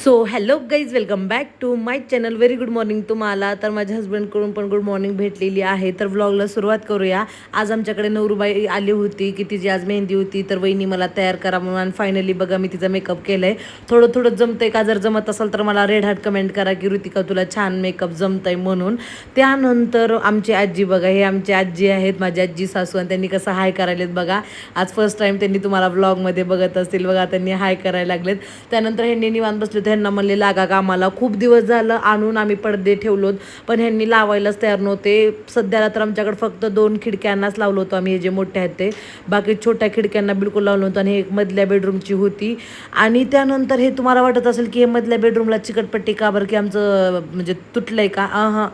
So hello guys, welcome back to my channel. Very good morning तुम्हाला. तर माझ्या हस्बंडकडून पण गुड मॉर्निंग भेटलेली आहे. तर व्लॉगला सुरुवात करूया. आज आमच्याकडे नवरूबाई आली होती की तिची आज मेहंदी होती, तर वहिनी मला तयार करा म्हणून. आणि फायनली बघा मी तिचा मेकअप केलाय. थोडं थोडं जमतंय का? जर जमत असेल तर मला रेड हार्ट कमेंट करा की ऋतिका तुला छान मेकअप जमतंय म्हणून. त्यानंतर आमची आजी बघा, हे आमची आजी आहेत, माझी आजी सासू, आणि त्यांनी कसं हाय करायलेत बघा. आज फर्स्ट टाइम त्यांनी तुम्हाला व्लॉगमध्ये बघत असतील बघा, त्यांनी हाय करायला लागलेत. त्यानंतर ह्यांनी निवांत बसले, ह्यांना म्हणले लागा कामाला. खूप दिवस झालं आणून आम्ही पडदे ठेवलोत, पण ह्यांनी लावायलाच तयार नव्हते. सध्याला तर आमच्याकडे फक्त 2 खिडक्यांनाच लावलं होतं आम्ही, हे जे मोठे आहेत ते. बाकी छोट्या खिडक्यांना बिलकुल लावलं नव्हतं. आणि हे एक मधल्या बेडरूमची होती. आणि त्यानंतर हे तुम्हाला वाटत असेल की हे मधल्या बेडरूमला चिकटपट्टी का बरं, की आमचं म्हणजे तुटलंय का? हां,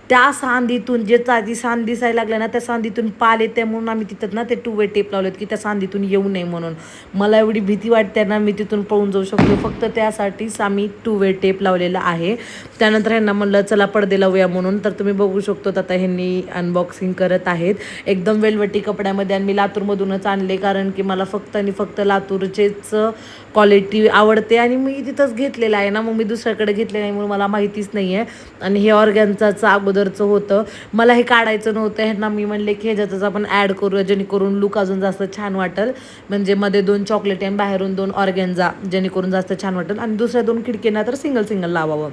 त्या सांदीतून जे ती सांद दिसायला लागल्या ना, त्या सांदीतून पाल येते म्हणून आम्ही तिथं ना ते 2 वे टेप लावलेत की त्या सांदीतून येऊ नये म्हणून. मला एवढी भीती वाटते ना, मी तिथून पळून जाऊ शकतो. फक्त त्यासाठीच आम्ही 2 वे टेप लावलेला आहे. त्यानंतर ह्यांना म्हणलं चला पडदे लावूया म्हणून. तर तुम्ही बघू शकतो आता ह्यांनी अनबॉक्सिंग करत आहेत. एकदम वेलवेटी कपड्यामध्ये. आणि मी लातूरमधूनच आणले, कारण की मला फक्त आणि फक्त लातूरचेच क्वालिटी आवडते आणि मी तिथंच घेतलेलं आहे ना, मग मी दुसऱ्याकडे घेतले नाही म्हणून मला माहितीच नाही आहे. आणि हे ऑर्गॅन्झाचं अगोदरचं होतं, मला हे काढायचं नव्हतं. ह्यांना मी म्हणले की ह्याच्यातच आपण ॲड करूया, जेणेकरून लुक अजून जास्त छान वाटेल. म्हणजे मध्ये 2 चॉकलेट आणि बाहेरून 2 ऑर्गॅन्झा, जेणेकरून जास्त छान वाटेल. आणि दुसऱ्या 2 खिडकींना तर सिंगल सिंगल लावावं.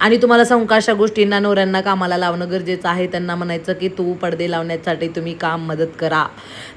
आणि तुम्हाला सांगू का, अशा गोष्टींना नवऱ्यांना कामाला लावणं गरजेचं आहे. त्यांना म्हणायचं की तू पडदे लावण्यासाठी तुम्ही काम मदत करा.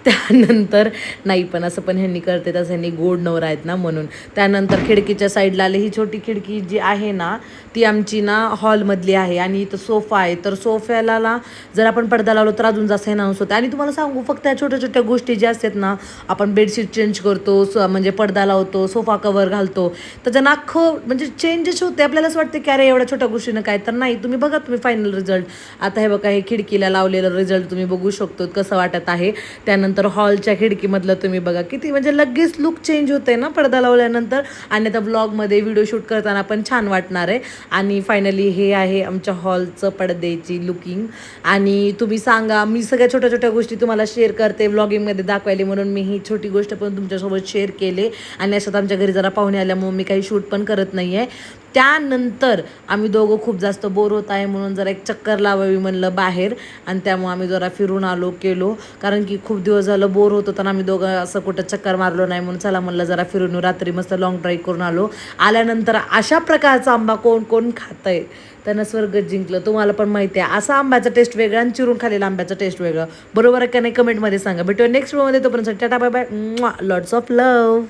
त्यानंतर नाही, पण असं पण ह्यांनी करते, तसं ह्यांनी गोड नवरा आहेत ना म्हणून. त्यानंतर खिडकीच्या साईडला आले. ही छोटी खिडकी जी आहे ना, ती आमची ना हॉलमधली आहे. आणि इथं सोफा आहे, तर सोफ्याला ना जर आपण पडदा लावलो तर अजून जास्त एनाऊन्स होतं. आणि तुम्हाला सांगू, फक्त त्या छोट्या छोट्या गोष्टी ज्या असतात ना, आपण बेडशीट चेंज करतो, म्हणजे पडदा लावतो, सोफा कवर घालतो, त्याच्यानं अख्खं म्हणजे चेंजेस होते. आपल्याला असं वाटतं की अरे एवढ्या छोट्या गोष्टीनं काय, तर नाही. तुम्ही बघा, तुम्ही फायनल रिझल्ट. आता हे बघा, हे खिडकीला लावलेलं रिझल्ट तुम्ही बघू शकतो कसं वाटत आहे. त्यानंतर हॉलच्या खिडकीमधलं तुम्ही बघा, किती म्हणजे लगेच लुक चेंज होते ना पडदा लावल्यानंतर. आणि आता ब्लॉगमध्ये व्हिडिओ शूट करताना पण छान वाटणार आहे. आणि फायनली हे आहे आमच्या हॉलचं पडद्याची लुकिंग. आणि तुम्ही सांगा, मी सगळ्या छोट्या छोट्या गोष्टी तुम्हाला शेअर करते व्लॉगिंगमध्ये दाखवायला म्हणून मी ही छोटी गोष्ट पण तुमच्यासोबत शेअर केले. आणि अशात आमच्या घरी जरा पाहुणे आल्यामुळे मी काही शूट पण करत नाही आहे. त्यानंतर आम्ही दोघं खूप जास्त बोर होत आहे म्हणून जरा एक चक्कर लावावी म्हणलं बाहेर. आणि त्यामुळे आम्ही जरा फिरून आलो केलो, कारण की खूप दिवस झालं बोर होत होतं ना, आम्ही दोघं असं कुठं चक्कर मारलो नाही. म्हणून चला म्हणलं जरा फिरून येऊ. रात्री मस्त लॉंग ड्राईव्ह करून आलो. आल्यानंतर अशा प्रकारचा आंबा कोण कोण खातंय त्यानं स्वर्ग जिंकलं. तुम्हाला पण माहिती आहे, असा आंब्याचा टेस्ट वेगळा आणि चिरून खालेला आंब्याचा टेस्ट वेगळं. बरोबर आहे का नाही? कमेंटमध्ये सांगा. भेटूया नेक्स्ट व्हिडिओमध्ये. तोपर्यंत tata, bye bye, lots of love.